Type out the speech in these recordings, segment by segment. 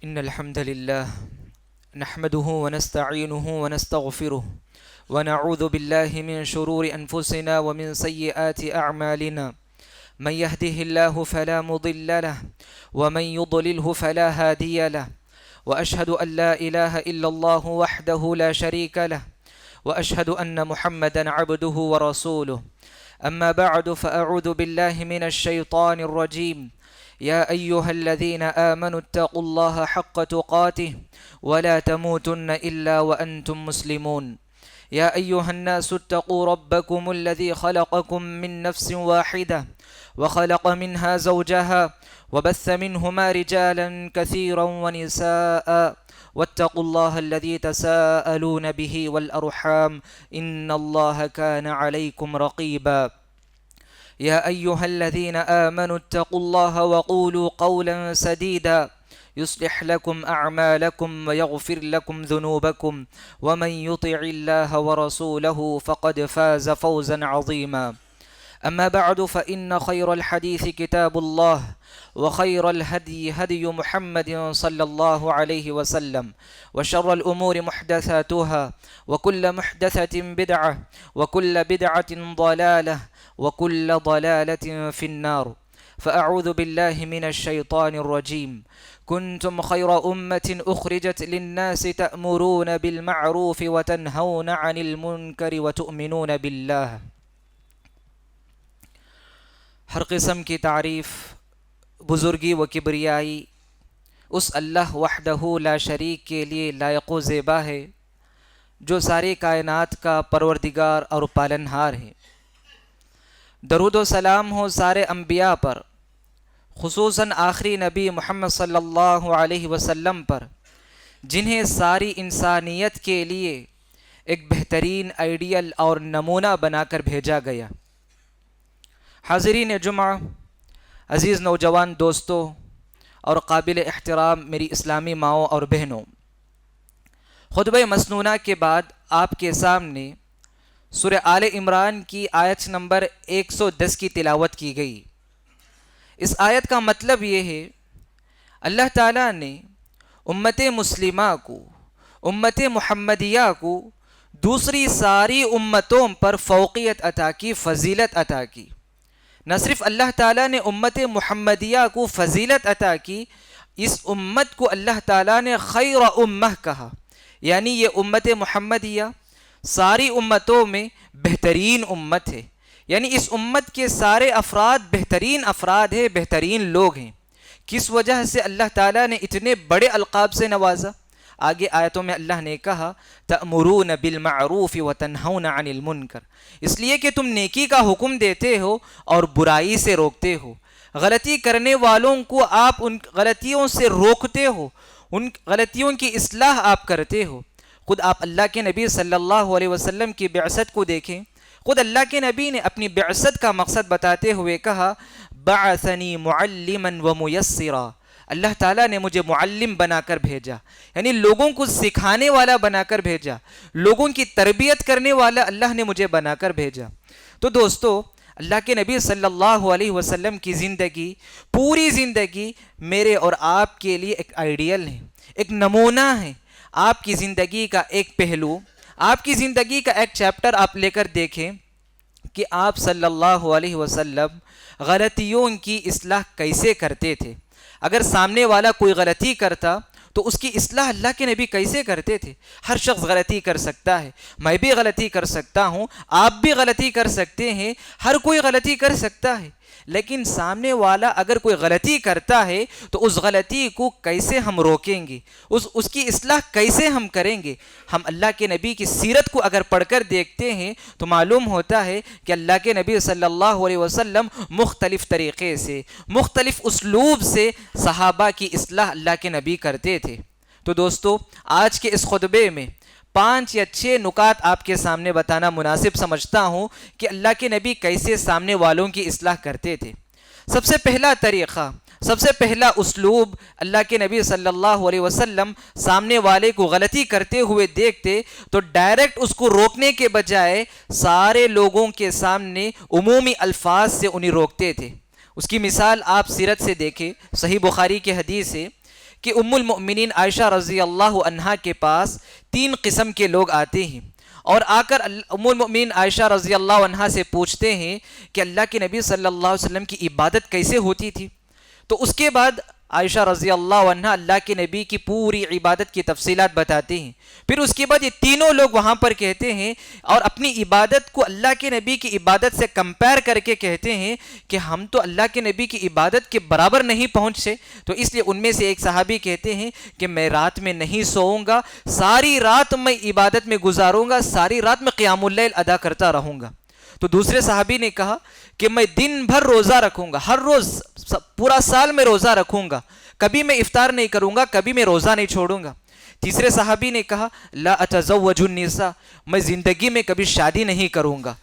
إن الحمد لله نحمده ونستعينه ونستغفره ونعوذ بالله من شرور أنفسنا ومن سيئات أعمالنا. من يهده الله فلا مضل له ومن يضلله فلا هادي له، وأشهد أن لا إله إلا الله وحده لا شريك له، وأشهد أن محمدا عبده ورسوله. أما بعد، فأعوذ بالله من الشيطان الرجيم. يا أيها الذين آمنوا اتقوا الله حق تقاته ولا تموتن إلا وأنتم مسلمون. يا أيها الناس اتقوا ربكم الذي خلقكم من نفس واحدة وخلق منها زوجها وبث منهما رجالا كثيرا ونساء، واتقوا الله الذي تساءلون به والأرحام إن الله كان عليكم رقيبا. يا أيها الذين آمنوا اتقوا الله وقولوا قولا سديدا يصلح لكم أعمالكم ويغفر لكم ذنوبكم، ومن يطع الله ورسوله فقد فاز فوزا عظيما. أما بعد، فإن خير الحديث كتاب الله، وخير الهدي هدي محمد صلى الله عليه وسلم، وشر الأمور محدثاتها، وكل محدثة بدعة، وكل بدعة ضلالة، وكل ضلالة في النار. فأعوذ بالله من الشيطان الرجيم. كنتم خير أمة أخرجت للناس تأمرون بالمعروف وتنهون عن المنكر وتؤمنون بالله. ہر قسم کی تعریف، بزرگی و کبریائی اس اللہ وحدہ لا شریک کے لیے لائق و زیبا ہے، جو ساری کائنات کا پروردگار اور پالنہار ہے۔ درود و سلام ہو سارے انبیاء پر، خصوصاً آخری نبی محمد صلی اللہ علیہ وسلم پر، جنہیں ساری انسانیت کے لیے ایک بہترین آئیڈیل اور نمونہ بنا کر بھیجا گیا۔ حاضرین جمعہ، عزیز نوجوان دوستوں اور قابل احترام میری اسلامی ماؤں اور بہنوں، خطبہ مسنونہ کے بعد آپ کے سامنے سورہ آل عمران کی آیت نمبر 110 کی تلاوت کی گئی۔ اس آیت کا مطلب یہ ہے، اللہ تعالیٰ نے امت مسلمہ کو، امت محمدیہ کو دوسری ساری امتوں پر فوقیت عطا کی، فضیلت عطا کی۔ نہ صرف اللہ تعالیٰ نے امت محمدیہ کو فضیلت عطا کی، اس امت کو اللہ تعالیٰ نے خیر امہ کہا، یعنی یہ امت محمدیہ ساری امتوں میں بہترین امت ہے، یعنی اس امت کے سارے افراد بہترین افراد ہیں، بہترین لوگ ہیں۔ کس وجہ سے اللہ تعالیٰ نے اتنے بڑے القاب سے نوازا؟ آگے آیتوں میں اللہ نے کہا تأمرون بالمعروف وتنہون عن المنکر، اس لیے کہ تم نیکی کا حکم دیتے ہو اور برائی سے روکتے ہو، غلطی کرنے والوں کو آپ ان غلطیوں سے روکتے ہو، ان غلطیوں کی اصلاح آپ کرتے ہو۔ خود آپ اللہ کے نبی صلی اللہ علیہ وسلم کی بعثت کو دیکھیں، خود اللہ کے نبی نے اپنی بعثت کا مقصد بتاتے ہوئے کہا بعثنی معلما ومیسرا، اللہ تعالیٰ نے مجھے معلم بنا کر بھیجا، یعنی لوگوں کو سکھانے والا بنا کر بھیجا، لوگوں کی تربیت کرنے والا اللہ نے مجھے بنا کر بھیجا۔ تو دوستو، اللہ کے نبی صلی اللہ علیہ وسلم کی زندگی، پوری زندگی میرے اور آپ کے لیے ایک آئیڈیل ہے، ایک نمونہ ہے۔ آپ کی زندگی کا ایک پہلو، آپ کی زندگی کا ایک چیپٹر آپ لے کر دیکھیں کہ آپ صلی اللہ علیہ وسلم غلطیوں کی اصلاح کیسے کرتے تھے۔ اگر سامنے والا کوئی غلطی کرتا تو اس کی اصلاح اللہ کے نبی کیسے کرتے تھے؟ ہر شخص غلطی کر سکتا ہے، میں بھی غلطی کر سکتا ہوں، آپ بھی غلطی کر سکتے ہیں، ہر کوئی غلطی کر سکتا ہے، لیکن سامنے والا اگر کوئی غلطی کرتا ہے تو اس غلطی کو کیسے ہم روکیں گے، اس کی اصلاح کیسے ہم کریں گے؟ ہم اللہ کے نبی کی سیرت کو اگر پڑھ کر دیکھتے ہیں تو معلوم ہوتا ہے کہ اللہ کے نبی صلی اللہ علیہ وسلم مختلف طریقے سے، مختلف اسلوب سے صحابہ کی اصلاح اللہ کے نبی کرتے تھے۔ تو دوستو، آج کے اس خطبے میں 5 یا 6 نکات آپ کے سامنے بتانا مناسب سمجھتا ہوں کہ اللہ کے نبی کیسے سامنے والوں کی اصلاح کرتے تھے۔ سب سے پہلا طریقہ، سب سے پہلا اسلوب، اللہ کے نبی صلی اللہ علیہ وسلم سامنے والے کو غلطی کرتے ہوئے دیکھتے تو ڈائریکٹ اس کو روکنے کے بجائے سارے لوگوں کے سامنے عمومی الفاظ سے انہیں روکتے تھے۔ اس کی مثال آپ سیرت سے دیکھیں، صحیح بخاری کی حدیث ہے کہ ام المؤمنین عائشہ رضی اللہ عنہا کے پاس 3 قسم کے لوگ آتے ہیں، اور آ کر ام المؤمنین عائشہ رضی اللہ عنہا سے پوچھتے ہیں کہ اللہ کے نبی صلی اللہ علیہ وسلم کی عبادت کیسے ہوتی تھی؟ تو اس کے بعد عائشہ رضی اللہ عنہ اللہ کے نبی کی پوری عبادت کی تفصیلات بتاتے ہیں۔ پھر اس کے بعد یہ تینوں لوگ وہاں پر کہتے ہیں اور اپنی عبادت کو اللہ کے نبی کی عبادت سے کمپیئر کر کے کہتے ہیں کہ ہم تو اللہ کے نبی کی عبادت کے برابر نہیں پہنچے۔ تو اس لیے ان میں سے ایک صحابی کہتے ہیں کہ میں رات میں نہیں سوؤں گا، ساری رات میں عبادت میں گزاروں گا، ساری رات میں قیام اللیل ادا کرتا رہوں گا۔ تو دوسرے صحابی نے کہا کہ میں دن بھر روزہ رکھوں گا، ہر روز پورا سال میں روزہ رکھوں گا، کبھی میں افطار نہیں کروں گا، کبھی میں روزہ نہیں چھوڑوں گا۔ تیسرے صحابی نے کہا لا اتزوج النساء، میں زندگی میں کبھی شادی نہیں کروں گا،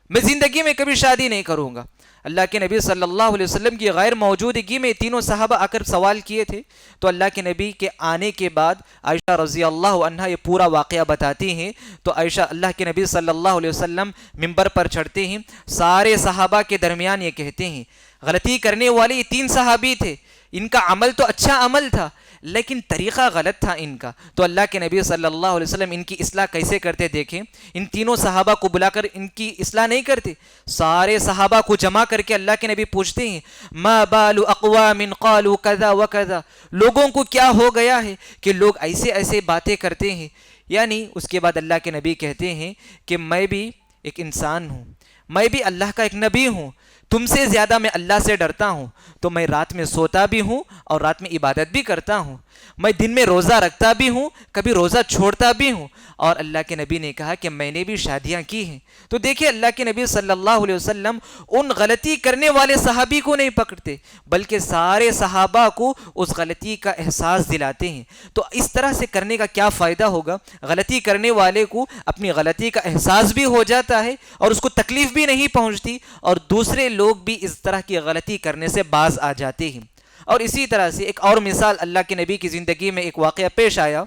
میں زندگی میں کبھی شادی نہیں کروں گا۔ اللہ کے نبی صلی اللہ علیہ وسلم کی غیر موجودگی میں تینوں صحابہ آ کر سوال کیے تھے، تو اللہ کے نبی کے آنے کے بعد عائشہ رضی اللہ عنہا یہ پورا واقعہ بتاتی ہیں۔ تو عائشہ اللہ کے نبی صلی اللہ علیہ وسلم ممبر پر چڑھتے ہیں، سارے صحابہ کے درمیان یہ کہتے ہیں، غلطی کرنے والے یہ 3 صحابی تھے، ان کا عمل تو اچھا عمل تھا لیکن طریقہ غلط تھا ان کا۔ تو اللہ کے نبی صلی اللہ علیہ وسلم ان کی اصلاح کیسے کرتے دیکھیں، ان تینوں صحابہ کو بلا کر ان کی اصلاح نہیں کرتے، سارے صحابہ کو جمع کر کے اللہ کے نبی پوچھتے ہیں ما بال اقوام قالوا کذا وکذا، لوگوں کو کیا ہو گیا ہے کہ لوگ ایسے ایسے باتیں کرتے ہیں۔ یعنی اس کے بعد اللہ کے نبی کہتے ہیں کہ میں بھی ایک انسان ہوں، میں بھی اللہ کا ایک نبی ہوں، تم سے زیادہ میں اللہ سے ڈرتا ہوں، تو میں رات میں سوتا بھی ہوں اور رات میں عبادت بھی کرتا ہوں، میں دن میں روزہ رکھتا بھی ہوں، کبھی روزہ چھوڑتا بھی ہوں، اور اللہ کے نبی نے کہا کہ میں نے بھی شادیاں کی ہیں۔ تو دیکھیں اللہ کے نبی صلی اللہ علیہ وسلم ان غلطی کرنے والے صحابی کو نہیں پکڑتے بلکہ سارے صحابہ کو اس غلطی کا احساس دلاتے ہیں۔ تو اس طرح سے کرنے کا کیا فائدہ ہوگا؟ غلطی کرنے والے کو اپنی غلطی کا احساس بھی ہو جاتا ہے اور اس کو تکلیف بھی نہیں پہنچتی، اور دوسرے لوگ بھی اس طرح کی غلطی کرنے سے باز آ جاتے ہیں۔ اور اسی طرح سے ایک اور مثال اللہ کے نبی کی زندگی میں ایک واقعہ پیش آیا۔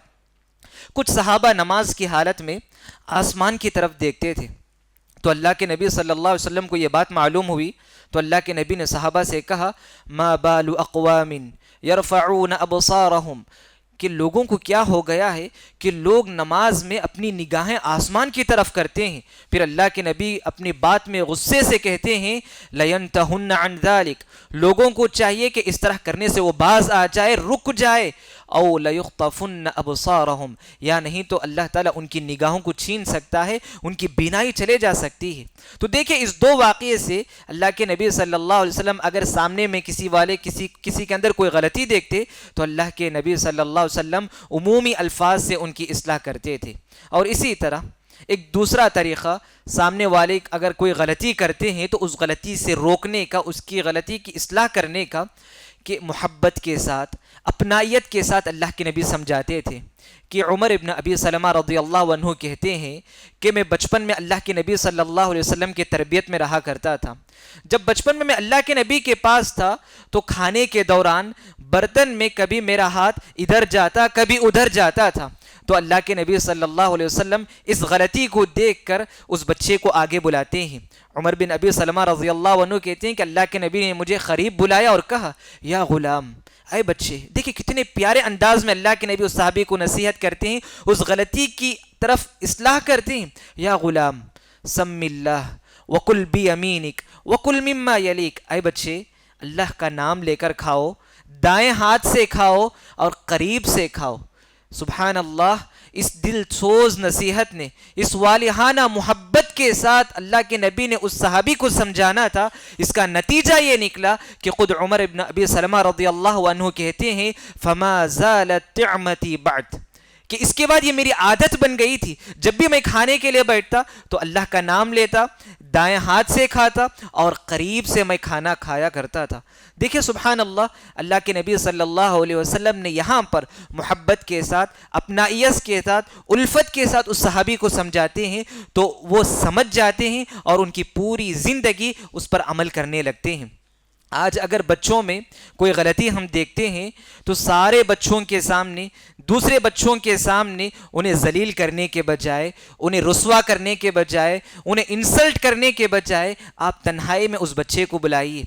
کچھ صحابہ نماز کی حالت میں آسمان کی طرف دیکھتے تھے، تو اللہ کے نبی صلی اللہ علیہ وسلم کو یہ بات معلوم ہوئی، تو اللہ کے نبی نے صحابہ سے کہا ما بال اقوام یرفعون ابصارهم، کہ لوگوں کو کیا ہو گیا ہے کہ لوگ نماز میں اپنی نگاہیں آسمان کی طرف کرتے ہیں۔ پھر اللہ کے نبی اپنی بات میں غصے سے کہتے ہیں لَيَنْتَهُنَّ عَنْ ذَلِكَ، لوگوں کو چاہیے کہ اس طرح کرنے سے وہ باز آ جائے، رک جائے، او لَيُخْطَفُنَّ أَبْصَارَهُمْ، یا نہیں تو اللہ تعالیٰ ان کی نگاہوں کو چھین سکتا ہے، ان کی بینائی چلے جا سکتی ہے۔ تو دیکھیں اس 2 واقعے سے اللہ کے نبی صلی اللہ علیہ وسلم اگر سامنے میں کسی کے اندر کوئی غلطی دیکھتے تو اللہ کے نبی صلی اللہ علیہ وسلم عمومی الفاظ سے ان کی اصلاح کرتے تھے۔ اور اسی طرح ایک دوسرا طریقہ، سامنے والے اگر کوئی غلطی کرتے ہیں تو اس غلطی سے روکنے کا، اس کی غلطی کی اصلاح کرنے کا، کہ محبت کے ساتھ، اپنائیت کے ساتھ اللہ کے نبی سمجھاتے تھے۔ کہ عمر ابن ابی سلمہ رضی اللہ عنہ کہتے ہیں کہ میں بچپن میں اللہ کے نبی صلی اللہ علیہ وسلم کی تربیت میں رہا کرتا تھا۔ جب بچپن میں اللہ کے نبی کے پاس تھا تو کھانے کے دوران برتن میں کبھی میرا ہاتھ ادھر جاتا، کبھی ادھر جاتا تھا، تو اللہ کے نبی صلی اللہ علیہ وسلم اس غلطی کو دیکھ کر اس بچے کو آگے بلاتے ہیں۔ عمر بن ابی سلمہ رضی اللہ عنہ کہتے ہیں کہ اللہ کے نبی نے مجھے قریب بلایا اور کہا یا غلام، اے بچے، دیکھیں کتنے پیارے انداز میں اللہ کے نبی اس صحابی کو نصیحت کرتے ہیں، اس غلطی کی طرف اصلاح کرتے ہیں۔ یا غلام سم اللہ وکل بیمینک وکل مما یلیک، اے بچے اللہ کا نام لے کر کھاؤ، دائیں ہاتھ سے کھاؤ اور قریب سے کھاؤ۔ سبحان اللہ، اس دل سوز نصیحت نے، اس والہانہ محبت کے ساتھ اللہ کے نبی نے اس صحابی کو سمجھانا تھا، اس کا نتیجہ یہ نکلا کہ خود عمر ابن ابی سلمہ رضی اللہ عنہ کہتے ہیں فما زالت طعمتی بعد، کہ اس کے بعد یہ میری عادت بن گئی تھی، جب بھی میں کھانے کے لیے بیٹھتا تو اللہ کا نام لیتا، دائیں ہاتھ سے کھاتا اور قریب سے میں کھانا کھایا کرتا تھا۔ دیکھیں سبحان اللہ، اللہ کے نبی صلی اللہ علیہ وسلم نے یہاں پر محبت کے ساتھ، اپنائیت کے ساتھ، الفت کے ساتھ اس صحابی کو سمجھاتے ہیں تو وہ سمجھ جاتے ہیں اور ان کی پوری زندگی اس پر عمل کرنے لگتے ہیں۔ آج اگر بچوں میں کوئی غلطی ہم دیکھتے ہیں تو سارے بچوں کے سامنے، دوسرے بچوں کے سامنے انہیں ذلیل کرنے کے بجائے، انہیں رسوا کرنے کے بجائے، انہیں انسلٹ کرنے کے بجائے آپ تنہائی میں اس بچے کو بلائیے،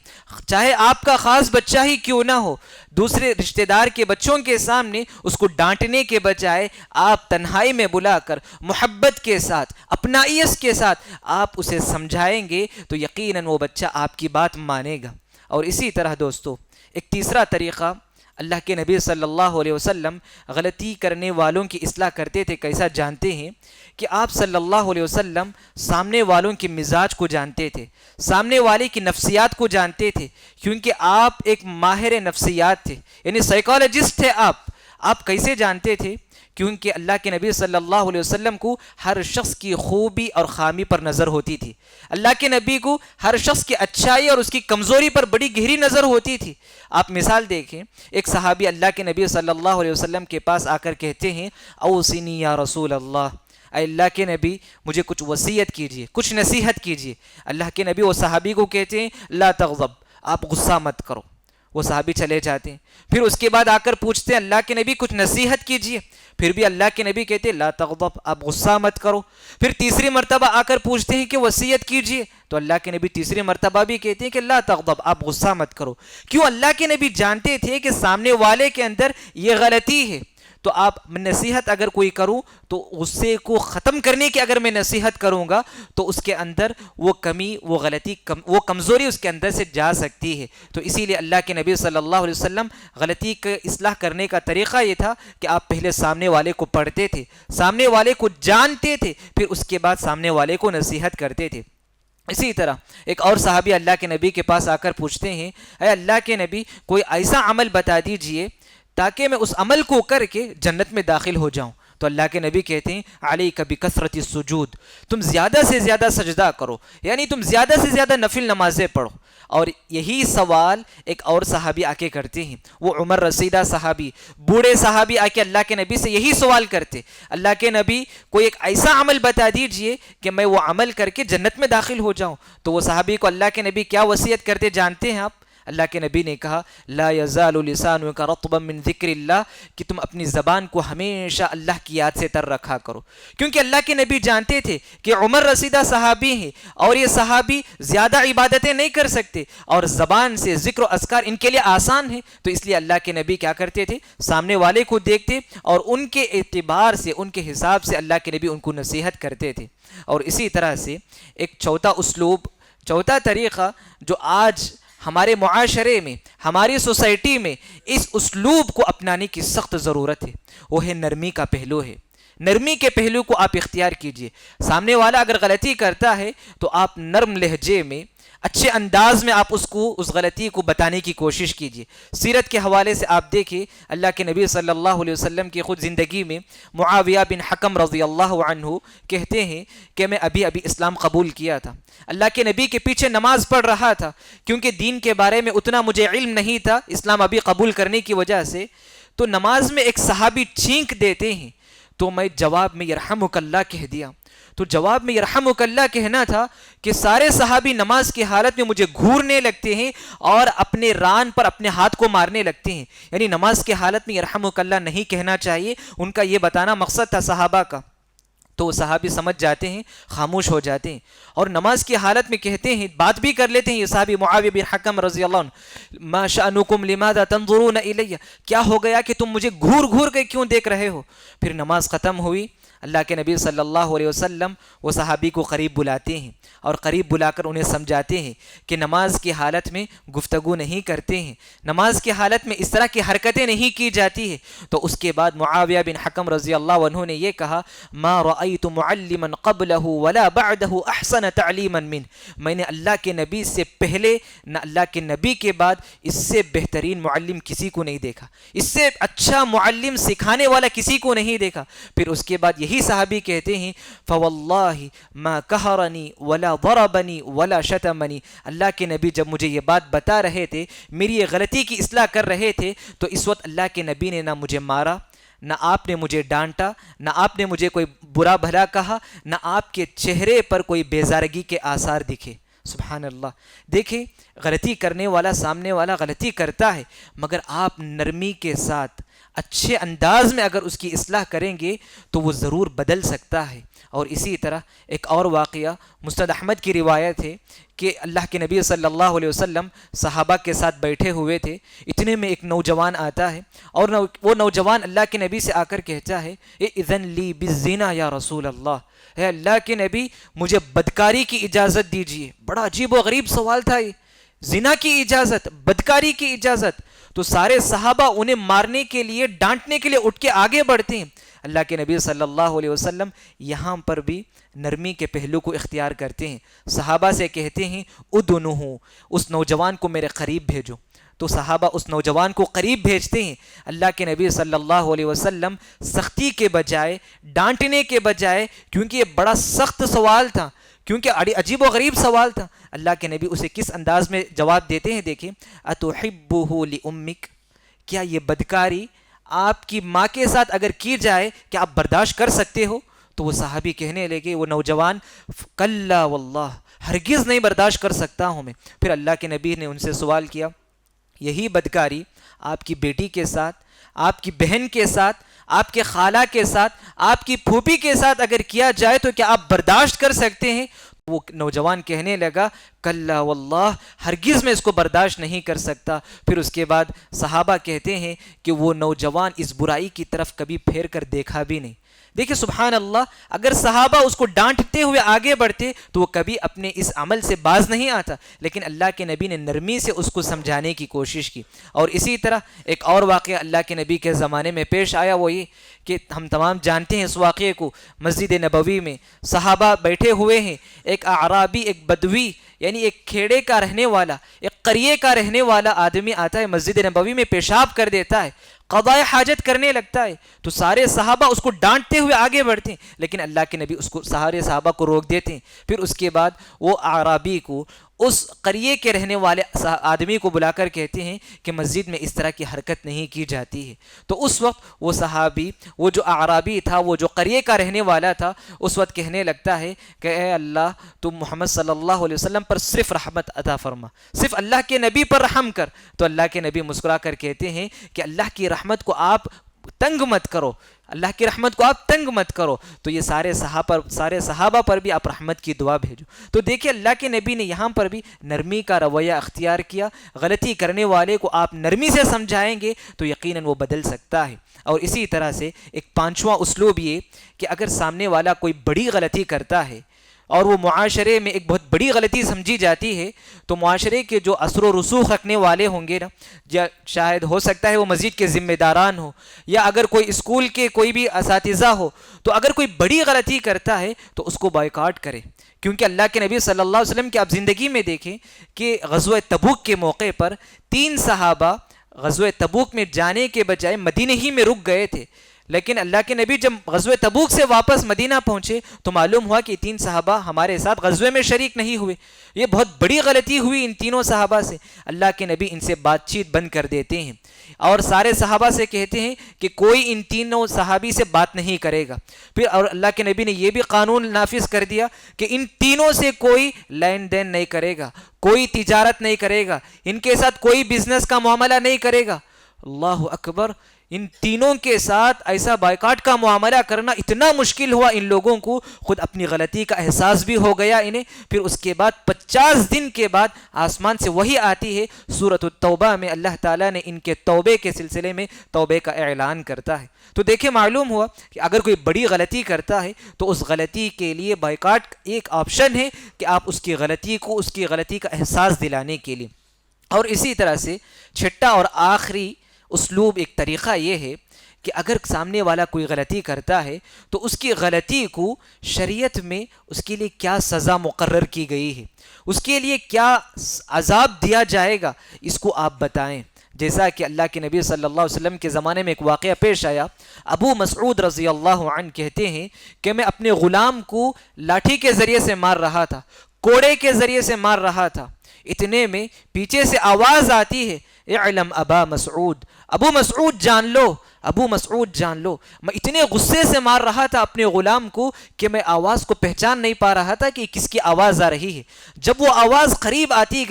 چاہے آپ کا خاص بچہ ہی کیوں نہ ہو، دوسرے رشتہ دار کے بچوں کے سامنے اس کو ڈانٹنے کے بجائے آپ تنہائی میں بلا کر محبت کے ساتھ، اپنائیت کے ساتھ آپ اسے سمجھائیں گے تو یقیناً وہ بچہ آپ کی بات مانے گا۔ اور اسی طرح دوستو، ایک تیسرا طریقہ، اللہ کے نبی صلی اللہ علیہ وسلم غلطی کرنے والوں کی اصلاح کرتے تھے، کیسا جانتے ہیں کہ آپ صلی اللہ علیہ وسلم سامنے والوں کے مزاج کو جانتے تھے، سامنے والے کی نفسیات کو جانتے تھے، کیونکہ آپ ایک ماہر نفسیات تھے، یعنی سائیکالوجسٹ تھے۔ آپ کیسے جانتے تھے؟ کیونکہ اللہ کے نبی صلی اللہ علیہ وسلم کو ہر شخص کی خوبی اور خامی پر نظر ہوتی تھی، اللہ کے نبی کو ہر شخص کی اچھائی اور اس کی کمزوری پر بڑی گہری نظر ہوتی تھی۔ آپ مثال دیکھیں، ایک صحابی اللہ کے نبی صلی اللہ علیہ وسلم کے پاس آ کر کہتے ہیں اوصنی یا رسول اللہ، اے اللہ کے نبی مجھے کچھ وصیت کیجیے، کچھ نصیحت کیجیے۔ اللہ کے نبی وہ صحابی کو کہتے ہیں لا تغضب، آپ غصہ مت کرو۔ وہ صحابی چلے جاتے ہیں، پھر اس کے بعد آ کر پوچھتے ہیں اللہ کے نبی کچھ نصیحت کیجیے، پھر بھی اللہ کے نبی کہتے ہیں لا تغضب، آپ غصہ مت کرو۔ پھر تیسری مرتبہ آ کر پوچھتے ہیں کہ وصیت کیجیے، تو اللہ کے نبی تیسری مرتبہ بھی کہتے ہیں کہ لا تغضب، آپ غصہ مت کرو۔ کیوں؟ اللہ کے نبی جانتے تھے کہ سامنے والے کے اندر یہ غلطی ہے، تو آپ نصیحت اگر کوئی کروں تو غصے کو ختم کرنے کی اگر میں نصیحت کروں گا تو اس کے اندر وہ کمی، وہ غلطی، وہ کمزوری اس کے اندر سے جا سکتی ہے۔ تو اسی لیے اللہ کے نبی صلی اللہ علیہ وسلم غلطی کا اصلاح کرنے کا طریقہ یہ تھا کہ آپ پہلے سامنے والے کو پڑھتے تھے، سامنے والے کو جانتے تھے، پھر اس کے بعد سامنے والے کو نصیحت کرتے تھے۔ اسی طرح ایک اور صحابی اللہ کے نبی کے پاس آ کر پوچھتے ہیں اے اللہ کے نبی کوئی ایسا عمل بتا دیجئے تاکہ میں اس عمل کو کر کے جنت میں داخل ہو جاؤں۔ تو اللہ کے نبی کہتے ہیں علیک بکثرت السجود، تم زیادہ سے زیادہ سجدہ کرو، یعنی تم زیادہ سے زیادہ نفل نمازیں پڑھو۔ اور یہی سوال ایک اور صحابی آ کے کرتے ہیں، وہ عمر رسیدہ صحابی، بوڑھے صحابی آ کے اللہ کے نبی سے یہی سوال کرتے، اللہ کے نبی کوئی ایک ایسا عمل بتا دیجئے کہ میں وہ عمل کر کے جنت میں داخل ہو جاؤں۔ تو وہ صحابی کو اللہ کے نبی کیا وصیت کرتے جانتے ہیں آپ؟ اللہ کے نبی نے کہا لا یزال لسانک رطبا من ذکر اللہ، کہ تم اپنی زبان کو ہمیشہ اللہ کی یاد سے تر رکھا کرو، کیونکہ اللہ کے نبی جانتے تھے کہ عمر رسیدہ صحابی ہیں اور یہ صحابی زیادہ عبادتیں نہیں کر سکتے اور زبان سے ذکر و اذکار ان کے لیے آسان ہے، تو اس لیے اللہ کے نبی کیا کرتے تھے، سامنے والے کو دیکھتے اور ان کے اعتبار سے، ان کے حساب سے اللہ کے نبی ان کو نصیحت کرتے تھے۔ اور اسی طرح سے ایک چوتھا طریقہ جو آج ہمارے معاشرے میں، ہماری سوسائٹی میں اس اسلوب کو اپنانے کی سخت ضرورت ہے، وہ ہے نرمی کا پہلو ہے۔ نرمی کے پہلو کو آپ اختیار کیجئے، سامنے والا اگر غلطی کرتا ہے تو آپ نرم لہجے میں، اچھے انداز میں آپ اس غلطی کو بتانے کی کوشش کیجئے۔ سیرت کے حوالے سے آپ دیکھیں اللہ کے نبی صلی اللہ علیہ وسلم کی خود زندگی میں معاویہ بن حکم رضی اللہ عنہ کہتے ہیں کہ میں ابھی اسلام قبول کیا تھا، اللہ کے نبی کے پیچھے نماز پڑھ رہا تھا، کیونکہ دین کے بارے میں اتنا مجھے علم نہیں تھا اسلام ابھی قبول کرنے کی وجہ سے، تو نماز میں ایک صحابی چھینک دیتے ہیں تو میں جواب میں یرحمک اللہ کہہ دیا۔ تو جواب میں یرحمک اللہ کہنا تھا کہ سارے صحابی نماز کی حالت میں مجھے گھورنے لگتے ہیں اور اپنے ران پر اپنے ہاتھ کو مارنے لگتے ہیں، یعنی نماز کی حالت میں یرحمک اللہ نہیں کہنا چاہیے، ان کا یہ بتانا مقصد تھا صحابہ کا۔ تو وہ صحابی سمجھ جاتے ہیں، خاموش ہو جاتے ہیں اور نماز کی حالت میں کہتے ہیں، بات بھی کر لیتے ہیں یہ صحابی معاویہ بن حکم رضی اللہ عنہ، ما شأنکم لماذا تنظرون الی، کیا ہو گیا کہ تم مجھے گھور گھور کے کیوں دیکھ رہے ہو؟ پھر نماز ختم ہوئی، اللہ کے نبی صلی اللہ علیہ وسلم وہ صحابی کو قریب بلاتے ہیں اور قریب بلا کر انہیں سمجھاتے ہیں کہ نماز کی حالت میں گفتگو نہیں کرتے ہیں، نماز کی حالت میں اس طرح کی حرکتیں نہیں کی جاتی ہیں۔ تو اس کے بعد معاویہ بن حکم رضی اللہ عنہ نے یہ کہا ما رأیت معلما قبلہ ولا بعدہ احسن تعلیما من، میں نے اللہ کے نبی سے پہلے نہ اللہ کے نبی کے بعد اس سے بہترین معلم کسی کو نہیں دیکھا، اس سے اچھا معلم سکھانے والا کسی کو نہیں دیکھا۔ پھر اس کے بعد یہی صحابی کہتے ہیں فواللہ ما قہرنی ولا ضربنی ولا شتمنی، اللہ کے نبی جب مجھے یہ بات بتا رہے تھے، میری یہ غلطی کی اصلاح کر رہے تھے، تو اس وقت اللہ کے نبی نے نہ مجھے مارا، نہ آپ نے مجھے ڈانٹا، نہ آپ نے مجھے کوئی برا بھلا کہا، نہ آپ کے چہرے پر کوئی بیزارگی کے آثار دکھے۔ سبحان اللہ. دیکھیں غلطی کرنے والا سامنے والا غلطی کرتا ہے، مگر آپ نرمی کے ساتھ اچھے انداز میں اگر اس کی اصلاح کریں گے تو وہ ضرور بدل سکتا ہے. اور اسی طرح ایک اور واقعہ مسند احمد کی روایت ہے کہ اللہ کے نبی صلی اللہ علیہ وسلم صحابہ کے ساتھ بیٹھے ہوئے تھے. اتنے میں ایک نوجوان آتا ہے اور وہ نوجوان اللہ کے نبی سے آ کر کہتا ہے اذن لی بالزنا یا رسول اللہ، اے اللہ کے نبی مجھے بدکاری کی اجازت دیجیے. بڑا عجیب و غریب سوال تھا یہ، زنا کی اجازت، بدکاری کی اجازت. تو سارے صحابہ انہیں مارنے کے لیے، ڈانٹنے کے لیے اٹھ کے آگے بڑھتے ہیں. اللہ کے نبی صلی اللہ علیہ وسلم یہاں پر بھی نرمی کے پہلو کو اختیار کرتے ہیں. صحابہ سے کہتے ہیں ادنہ، اس نوجوان کو میرے قریب بھیجو. تو صحابہ اس نوجوان کو قریب بھیجتے ہیں. اللہ کے نبی صلی اللہ علیہ وسلم سختی کے بجائے، ڈانٹنے کے بجائے، کیونکہ یہ بڑا سخت سوال تھا، کیونکہ عجیب و غریب سوال تھا، اللہ کے نبی اسے کس انداز میں جواب دیتے ہیں. دیکھیں اتحبہ لامک، کیا یہ بدکاری آپ کی ماں کے ساتھ اگر کی جائے کیا آپ برداشت کر سکتے ہو؟ تو وہ صحابی کہنے لگے، وہ نوجوان، کلا واللہ، ہرگز نہیں برداشت کر سکتا ہوں میں. پھر اللہ کے نبی نے ان سے سوال کیا، یہی بدکاری آپ کی بیٹی کے ساتھ، آپ کی بہن کے ساتھ، آپ کے خالہ کے ساتھ، آپ کی پھوپھی کے ساتھ اگر کیا جائے تو کیا آپ برداشت کر سکتے ہیں؟ وہ نوجوان کہنے لگا کلا واللہ، ہرگز میں اس کو برداشت نہیں کر سکتا. پھر اس کے بعد صحابہ کہتے ہیں کہ وہ نوجوان اس برائی کی طرف کبھی پھیر کر دیکھا بھی نہیں. دیکھیں سبحان اللہ، اگر صحابہ اس کو ڈانٹتے ہوئے آگے بڑھتے تو وہ کبھی اپنے اس عمل سے باز نہیں آتا، لیکن اللہ کے نبی نے نرمی سے اس کو سمجھانے کی کوشش کی. اور اسی طرح ایک اور واقعہ اللہ کے نبی کے زمانے میں پیش آیا، وہ یہ کہ ہم تمام جانتے ہیں اس واقعے کو. مسجد نبوی میں صحابہ بیٹھے ہوئے ہیں، ایک اعرابی، ایک بدوی، یعنی ایک کھیڑے کا رہنے والا، ایک قریے کا رہنے والا آدمی آتا ہے، مسجد نبوی میں پیشاب کر دیتا ہے، قضاء حاجت کرنے لگتا ہے. تو سارے صحابہ اس کو ڈانٹتے ہوئے آگے بڑھتے ہیں، لیکن اللہ کے نبی اس کو، سارے صحابہ کو روک دیتے ہیں. پھر اس کے بعد وہ اعرابی کو، اس قریے کے رہنے والے آدمی کو بلا کر کہتے ہیں کہ مسجد میں اس طرح کی حرکت نہیں کی جاتی ہے. تو اس وقت وہ صحابی، وہ جو اعرابی تھا، وہ جو قریے کا رہنے والا تھا، اس وقت کہنے لگتا ہے کہ اے اللہ تم محمد صلی اللہ علیہ وسلم پر صرف رحمت عطا فرما، صرف اللہ کے نبی پر رحم کر. تو اللہ کے نبی مسکرا کر کہتے ہیں کہ اللہ کی رحمت کو آپ تنگ مت کرو، اللہ کی رحمت کو آپ تنگ مت کرو. تو یہ سارے صحابہ پر بھی آپ رحمت کی دعا بھیجو. تو دیکھیں اللہ کے نبی نے یہاں پر بھی نرمی کا رویہ اختیار کیا. غلطی کرنے والے کو آپ نرمی سے سمجھائیں گے تو یقیناً وہ بدل سکتا ہے. اور اسی طرح سے ایک پانچواں اسلوب یہ کہ اگر سامنے والا کوئی بڑی غلطی کرتا ہے اور وہ معاشرے میں ایک بہت بڑی غلطی سمجھی جاتی ہے، تو معاشرے کے جو اثر و رسوخ رکھنے والے ہوں گے نا، یا شاید ہو سکتا ہے وہ مسجد کے ذمہ داران ہو، یا اگر کوئی اسکول کے کوئی بھی اساتذہ ہو، تو اگر کوئی بڑی غلطی کرتا ہے تو اس کو بائیکاٹ کرے. کیونکہ اللہ کے نبی صلی اللہ علیہ وسلم کی آپ زندگی میں دیکھیں کہ غزوہ تبوک کے موقع پر 3 صحابہ غزوہ تبوک میں جانے کے بجائے مدینے ہی میں رک گئے تھے. لیکن اللہ کے نبی جب غزوہ تبوک سے واپس مدینہ پہنچے تو معلوم ہوا کہ 3 صحابہ ہمارے ساتھ غزوے میں شریک نہیں ہوئے. یہ بہت بڑی غلطی ہوئی ان تینوں صحابہ سے. اللہ کے نبی ان سے بات چیت بند کر دیتے ہیں اور سارے صحابہ سے کہتے ہیں کہ کوئی ان تینوں صحابی سے بات نہیں کرے گا. پھر اور اللہ کے نبی نے یہ بھی قانون نافذ کر دیا کہ ان تینوں سے کوئی لین دین نہیں کرے گا، کوئی تجارت نہیں کرے گا، ان کے ساتھ کوئی بزنس کا معاملہ نہیں کرے گا. اللہ اکبر! ان تینوں کے ساتھ ایسا بائیکاٹ کا معاملہ کرنا اتنا مشکل ہوا ان لوگوں کو، خود اپنی غلطی کا احساس بھی ہو گیا انہیں. پھر اس کے بعد 50 دن کے بعد آسمان سے وحی آتی ہے، سورۃ التوبہ میں اللہ تعالیٰ نے ان کے توبے کے سلسلے میں توبے کا اعلان کرتا ہے. تو دیکھیں معلوم ہوا کہ اگر کوئی بڑی غلطی کرتا ہے تو اس غلطی کے لیے بائیکاٹ ایک آپشن ہے کہ آپ اس کی غلطی کو، اس کی غلطی کا احساس دلانے کے لیے. اور اسی طرح سے چھٹا اور آخری اسلوب، ایک طریقہ یہ ہے کہ اگر سامنے والا کوئی غلطی کرتا ہے تو اس کی غلطی کو شریعت میں اس کے لیے کیا سزا مقرر کی گئی ہے، اس کے لیے کیا عذاب دیا جائے گا، اس کو آپ بتائیں. جیسا کہ اللہ کے نبی صلی اللہ علیہ وسلم کے زمانے میں ایک واقعہ پیش آیا. ابو مسعود رضی اللہ عنہ کہتے ہیں کہ میں اپنے غلام کو لاٹھی کے ذریعے سے مار رہا تھا، کوڑے کے ذریعے سے مار رہا تھا. اتنے میں پیچھے سے آواز آتی ہے، اعلم ابا مسعود، ابو مسعود جان لو، ابو مسعود جان لو میں اتنے غصے سے مار رہا تھا اپنے غلام کو کہ میں آواز کو پہچان نہیں پا رہا تھا کہ کس کی آواز آ رہی ہے. جب وہ آواز قریب آتی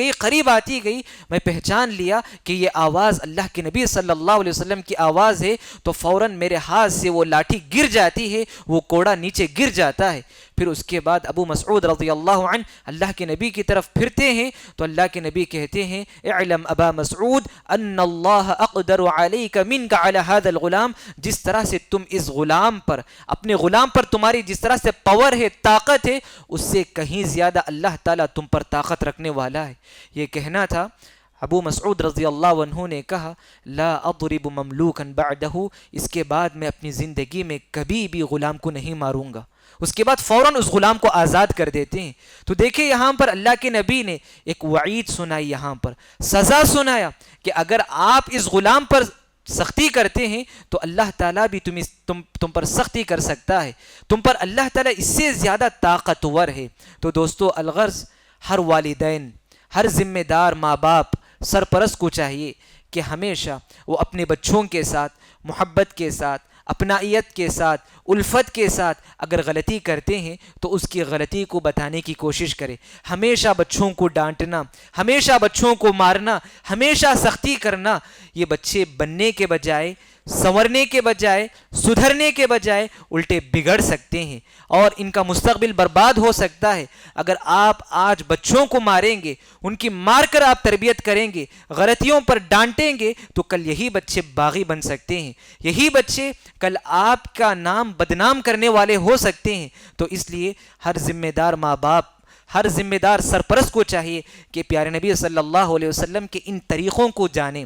گئی میں پہچان لیا کہ یہ آواز اللہ کے نبی صلی اللہ علیہ وسلم کی آواز ہے, تو فوراً میرے ہاتھ سے وہ لاٹھی گر جاتی ہے, وہ کوڑا نیچے گر جاتا ہے. پھر اس کے بعد ابو مسعود رضی اللہ عنہ اللہ کے نبی کی طرف پھرتے ہیں تو اللہ کے نبی کہتے ہیں اعلم ابا مسعود ان اللہ اقدر علیک منک علی هذا الغلام, جس طرح سے تم اس غلام پر, اپنے غلام پر تمہاری جس طرح سے پاور ہے, طاقت ہے, اس سے کہیں زیادہ اللہ تعالیٰ تم پر طاقت رکھنے والا ہے. یہ کہنا تھا. ابو مسعود رضی اللہ عنہ نے کہا لا اضرب مملوکا بعدہ, اس کے بعد میں اپنی زندگی میں کبھی بھی غلام کو نہیں ماروں گا. اس کے بعد فوراً اس غلام کو آزاد کر دیتے ہیں. تو دیکھیں یہاں پر اللہ کے نبی نے ایک وعید سنائی, یہاں پر سزا سنایا کہ اگر آپ اس غلام پر سختی کرتے ہیں تو اللہ تعالیٰ بھی تم پر سختی کر سکتا ہے, تم پر اللہ تعالیٰ اس سے زیادہ طاقتور ہے. تو دوستو الغرض ہر والدین, ہر ذمہ دار ماں باپ, سرپرست کو چاہیے کہ ہمیشہ وہ اپنے بچوں کے ساتھ محبت کے ساتھ, اپنائیت کے ساتھ, الفت کے ساتھ اگر غلطی کرتے ہیں تو اس کی غلطی کو بتانے کی کوشش کرے. ہمیشہ بچوں کو ڈانٹنا, ہمیشہ بچوں کو مارنا, ہمیشہ سختی کرنا, یہ بچے بننے کے بجائے, سنورنے کے بجائے, سدھرنے کے بجائے الٹے بگڑ سکتے ہیں اور ان کا مستقبل برباد ہو سکتا ہے. اگر آپ آج بچوں کو ماریں گے, ان کی مار کر آپ تربیت کریں گے, غلطیوں پر ڈانٹیں گے, تو کل یہی بچے باغی بن سکتے ہیں, یہی بچے کل آپ کا نام بدنام کرنے والے ہو سکتے ہیں. تو اس لیے ہر ذمہ دار ماں باپ, ہر ذمہ دار سرپرست کو چاہیے کہ پیارے نبی صلی اللہ علیہ وسلم کے ان طریقوں کو جانیں.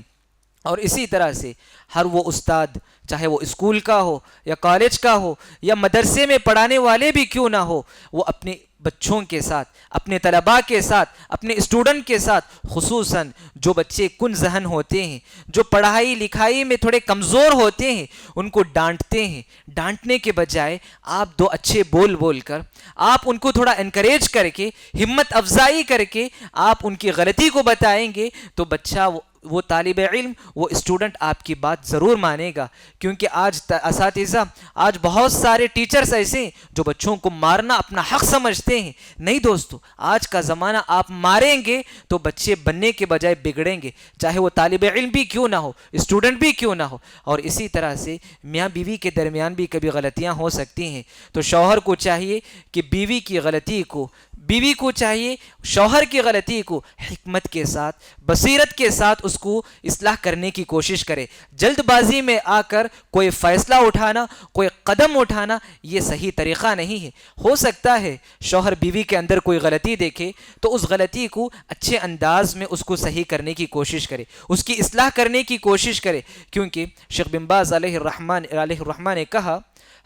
اور اسی طرح سے ہر وہ استاد, چاہے وہ اسکول کا ہو یا کالج کا ہو یا مدرسے میں پڑھانے والے بھی کیوں نہ ہو, وہ اپنے بچوں کے ساتھ, اپنے طلباء کے ساتھ, اپنے اسٹوڈنٹ کے ساتھ, خصوصاً جو بچے کن ذہن ہوتے ہیں, جو پڑھائی لکھائی میں تھوڑے کمزور ہوتے ہیں, ان کو ڈانٹتے ہیں. ڈانٹنے کے بجائے آپ دو اچھے بول کر, آپ ان کو تھوڑا انکریج کر کے, ہمت افزائی کر کے آپ ان کی غلطی کو بتائیں گے تو بچہ وہ طالب علم, وہ اسٹوڈنٹ آپ کی بات ضرور مانے گا. کیونکہ آج اساتذہ, آج بہت سارے ٹیچرز ایسے ہیں جو بچوں کو مارنا اپنا حق سمجھتے ہیں. نہیں دوستو, آج کا زمانہ آپ ماریں گے تو بچے بننے کے بجائے بگڑیں گے, چاہے وہ طالب علم بھی کیوں نہ ہو, اسٹوڈنٹ بھی کیوں نہ ہو. اور اسی طرح سے میاں بیوی کے درمیان بھی کبھی غلطیاں ہو سکتی ہیں. تو شوہر کو چاہیے کہ بیوی کو چاہیے شوہر کی غلطی کو حکمت کے ساتھ, بصیرت کے ساتھ اس کو اصلاح کرنے کی کوشش کرے. جلد بازی میں آ کر کوئی فیصلہ اٹھانا, کوئی قدم اٹھانا, یہ صحیح طریقہ نہیں ہے. ہو سکتا ہے شوہر بیوی کے اندر کوئی غلطی دیکھے تو اس غلطی کو اچھے انداز میں اس کو صحیح کرنے کی کوشش کرے, اس کی اصلاح کرنے کی کوشش کرے. کیونکہ شیخ بن باز علیہ الرحمن نے کہا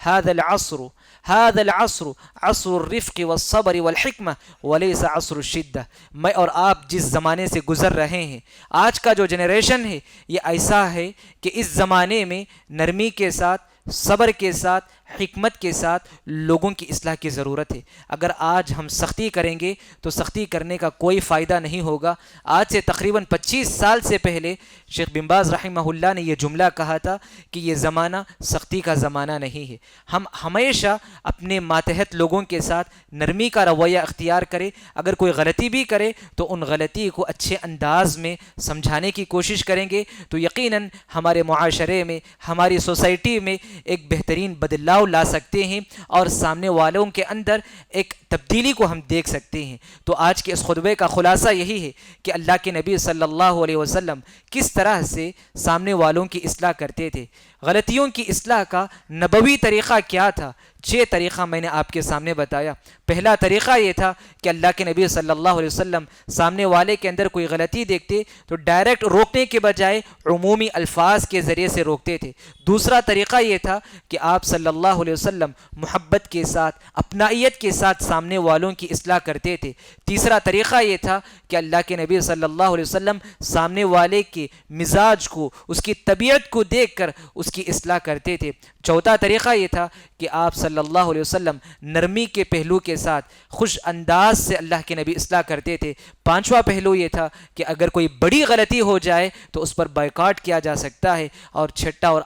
هذا العصر عصر الرفق والصبر والحکمہ وليس عصر الشدہ. میں اور آپ جس زمانے سے گزر رہے ہیں, آج کا جو جنریشن ہے, یہ ایسا ہے کہ اس زمانے میں نرمی کے ساتھ, صبر کے ساتھ, حکمت کے ساتھ لوگوں کی اصلاح کی ضرورت ہے. اگر آج ہم سختی کریں گے تو سختی کرنے کا کوئی فائدہ نہیں ہوگا. آج سے تقریباً 25 سال سے پہلے شیخ بن باز رحمہ اللہ نے یہ جملہ کہا تھا کہ یہ زمانہ سختی کا زمانہ نہیں ہے. ہم ہمیشہ اپنے ماتحت لوگوں کے ساتھ نرمی کا رویہ اختیار کریں. اگر کوئی غلطی بھی کرے تو ان غلطی کو اچھے انداز میں سمجھانے کی کوشش کریں گے تو یقیناً ہمارے معاشرے میں, ہماری سوسائٹی میں ایک بہترین بدلاؤ لا سکتے ہیں اور سامنے والوں کے اندر ایک تبدیلی کو ہم دیکھ سکتے ہیں. تو آج کے اس خطبے کا خلاصہ یہی ہے کہ اللہ کے نبی صلی اللہ علیہ وسلم کس طرح سے سامنے والوں کی اصلاح کرتے تھے. غلطیوں کی اصلاح کا نبوی طریقہ کیا تھا؟ 6 طریقہ میں نے آپ کے سامنے بتایا. پہلا طریقہ یہ تھا کہ اللہ کے نبی صلی اللہ علیہ وسلم سامنے والے کے اندر کوئی غلطی دیکھتے تو ڈائریکٹ روکنے کے بجائے عمومی الفاظ کے ذریعے سے روکتے تھے. دوسرا طریقہ یہ تھا کہ آپ صلی اللہ علیہ وسلم محبت کے ساتھ, اپنائیت کے ساتھ سامنے والوں کی اصلاح کرتے تھے. تیسرا طریقہ یہ تھا کہ اللہ کے نبی صلی اللہ علیہ وسلم سامنے والے کے مزاج کو, اس کی طبیعت کو دیکھ کر اس کی اصلاح کرتے تھے. چوتھا طریقہ یہ تھا کہ آپ صلی اللہ علیہ وسلم نرمی کے پہلو کے ساتھ خوش انداز سے اللہ کے نبی اصلاح کرتے تھے۔ پانچواں پہلو یہ تھا کہ اگر کوئی بڑی غلطی ہو جائے تو اس پر بائیکاٹ کیا جا سکتا ہے۔ اور چھٹا اور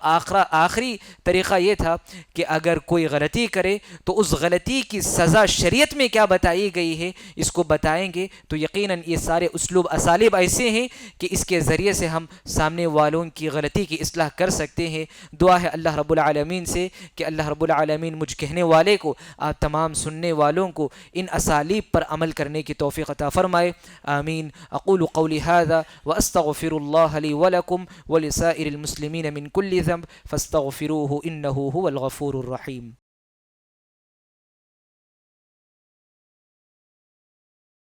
آخری طریقہ یہ تھا کہ اگر کوئی غلطی کرے تو اس غلطی کی سزا شریعت میں کیا بتائی گئی ہے اس کو بتائیں گے۔ تو یقیناً یہ سارے اسالیب ایسے ہیں کہ اس کے ذریعے سے ہم سامنے والوں کی غلطی کی اصلاح کر سکتے ہیں۔ دعا ہے اللہ رب العالمین سے کہ اللہ رب العالمین مجھ کہنے والے کو، آپ تمام سننے والوں کو ان اسالیب پر عمل کرنے کی توفیق عطا فرمائے۔ آمین۔ اقول قولی هذا واستغفر الله لي ولكم ولسائر المسلمين من كل ذنب فاستغفروه انه هو الغفور الرحيم۔